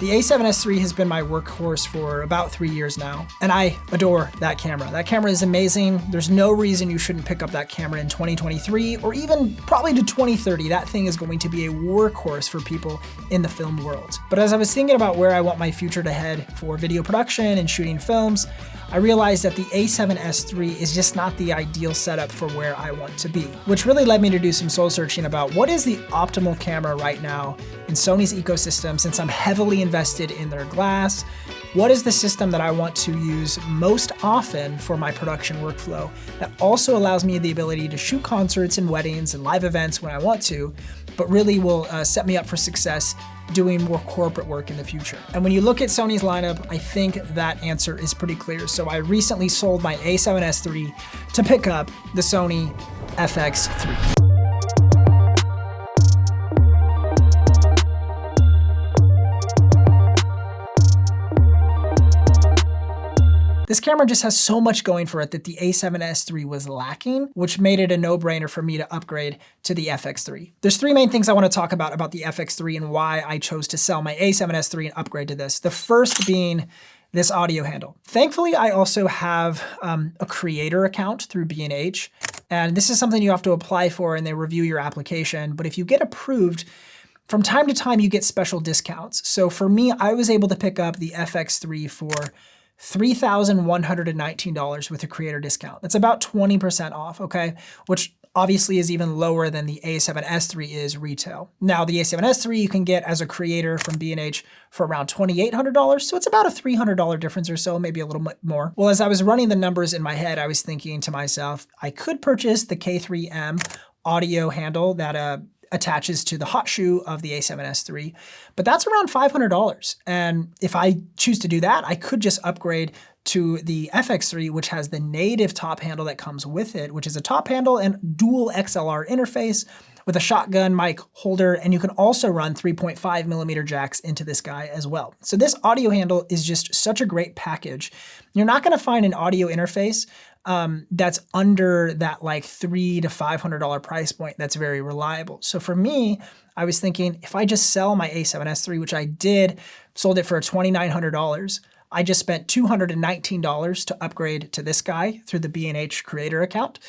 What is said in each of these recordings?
The A7S III has been my workhorse for about 3 years now, and I adore that camera. That camera is amazing. There's no reason you shouldn't pick up that camera in 2023 or even probably to 2030. That thing is going to be a workhorse for people in the film world. But as I was thinking about where I want my future to head for video production and shooting films, I realized that the A7S III is just not the ideal setup for where I want to be, which really led me to do some soul searching about what is the optimal camera right now in Sony's ecosystem since I'm heavily invested in their glass. What is the system that I want to use most often for my production workflow that also allows me the ability to shoot concerts and weddings and live events when I want to, but really will set me up for success doing more corporate work in the future? And when you look at Sony's lineup, I think that answer is pretty clear. So I recently sold my A7S III to pick up the Sony FX3. This camera just has so much going for it that the A7S III was lacking, which made it a no-brainer for me to upgrade to the FX3. There's three main things I want to talk about the FX3 and why I chose to sell my A7S III and upgrade to this. The first being this audio handle. Thankfully, I also have a creator account through B&H, and this is something you have to apply for and they review your application. But if you get approved, from time to time you get special discounts. So for me, I was able to pick up the FX3 for $3,119 with a creator discount. That's about 20% off, okay? Which obviously is even lower than the A7S III is retail. Now the A7S III you can get as a creator from B&H for around $2,800, so it's about a $300 difference or so, maybe a little bit more. Well, as I was running the numbers in my head, I was thinking to myself, I could purchase the K3M audio handle that attaches to the hot shoe of the A7S III, but that's around $500. And if I choose to do that, I could just upgrade to the FX3, which has the native top handle that comes with it, which is a top handle and dual XLR interface with a shotgun mic holder, and you can also run 3.5mm jacks into this guy as well. So this audio handle is just such a great package. You're not gonna find an audio interface that's under that like $300 to $500 price point that's very reliable. So for me, I was thinking if I just sell my A7S III, which I did, sold it for $2,900, I just spent $219 to upgrade to this guy through the B&H creator account.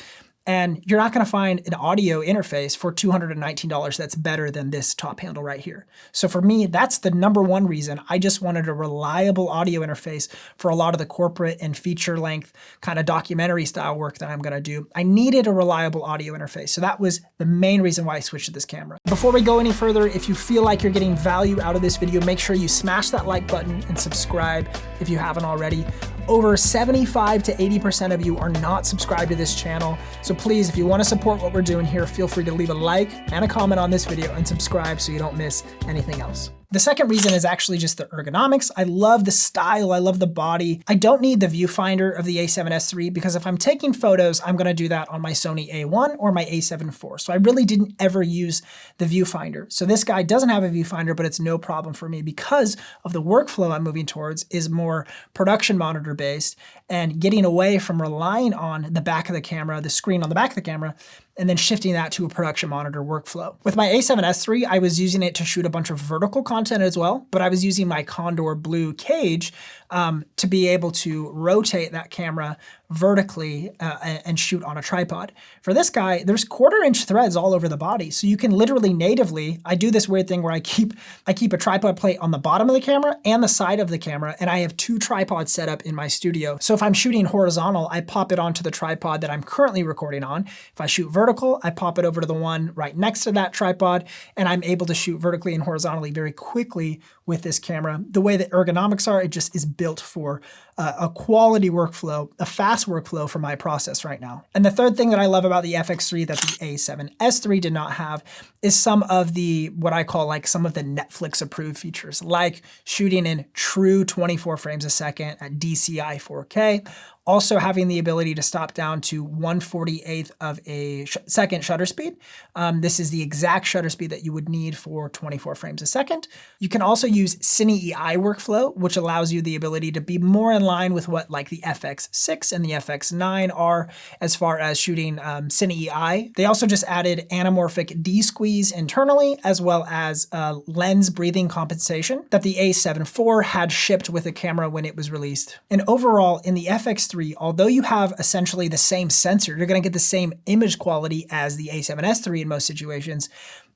And you're not gonna find an audio interface for $219 that's better than this top handle right here. So for me, that's the number one reason. I just wanted a reliable audio interface for a lot of the corporate and feature length kind of documentary style work that I'm gonna do. I needed a reliable audio interface. So that was the main reason why I switched to this camera. Before we go any further, if you feel like you're getting value out of this video, make sure you smash that like button and subscribe if you haven't already. Over 75 to 80% of you are not subscribed to this channel. So please, if you want to support what we're doing here, feel free to leave a like and a comment on this video and subscribe so you don't miss anything else. The second reason is actually just the ergonomics. I love the style, I love the body. I don't need the viewfinder of the A7S III because if I'm taking photos, I'm gonna do that on my Sony A1 or my A7 IV. So I really didn't ever use the viewfinder. So this guy doesn't have a viewfinder, but it's no problem for me because of the workflow I'm moving towards is more production monitor based and getting away from relying on the back of the camera, the screen on the back of the camera, and then shifting that to a production monitor workflow. With my A7S III, I was using it to shoot a bunch of vertical content as well, but I was using my Condor Blue cage to be able to rotate that camera vertically and shoot on a tripod. For this guy, there's 1/4-inch threads all over the body, so you can literally natively, I do this weird thing where I keep a tripod plate on the bottom of the camera and the side of the camera, and I have 2 tripods set up in my studio. So if I'm shooting horizontal, I pop it onto the tripod that I'm currently recording on. If I shoot vertical, I pop it over to the one right next to that tripod, and I'm able to shoot vertically and horizontally very quickly with this camera. The way the ergonomics are, it just is built for a quality workflow, a fast workflow for my process right now. And the third thing that I love about the FX3 that the A7S III did not have is some of the, what I call like some of the Netflix approved features, like shooting in true 24 frames a second at DCI 4K. Also having the ability to stop down to 1/48th of a second shutter speed. This is the exact shutter speed that you would need for 24 frames a second. You can also use Cine EI workflow, which allows you the ability to be more in line with what like the FX6 and the FX9 are as far as shooting Cine EI. They also just added anamorphic D-squeeze internally, as well as lens breathing compensation that the A7 IV had shipped with the camera when it was released. And overall, in the FX3, although you have essentially the same sensor, you're going to get the same image quality as the A7S III in most situations.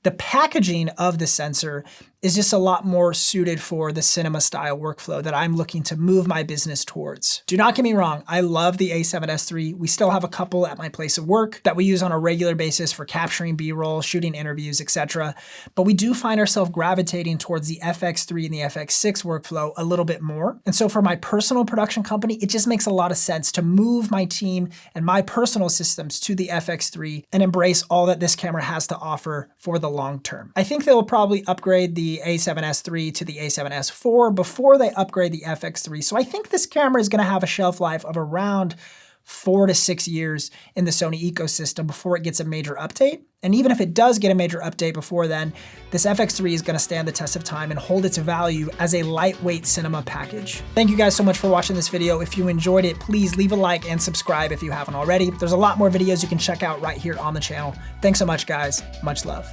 The packaging of the sensor is just a lot more suited for the cinema style workflow that I'm looking to move my business towards. Do not get me wrong, I love the A7S III. We still have a couple at my place of work that we use on a regular basis for capturing B-roll, shooting interviews, etc. But we do find ourselves gravitating towards the FX3 and the FX6 workflow a little bit more. And so for my personal production company, it just makes a lot of sense to move my team and my personal systems to the FX3 and embrace all that this camera has to offer for the long term. I think they'll probably upgrade the A7S III to the A7S IV before they upgrade the FX3. So I think this camera is going to have a shelf life of around 4 to 6 years in the Sony ecosystem before it gets a major update. And even if it does get a major update before then, this FX3 is going to stand the test of time and hold its value as a lightweight cinema package. Thank you guys so much for watching this video. If you enjoyed it, please leave a like and subscribe if you haven't already. There's a lot more videos you can check out right here on the channel. Thanks so much, guys. Much love.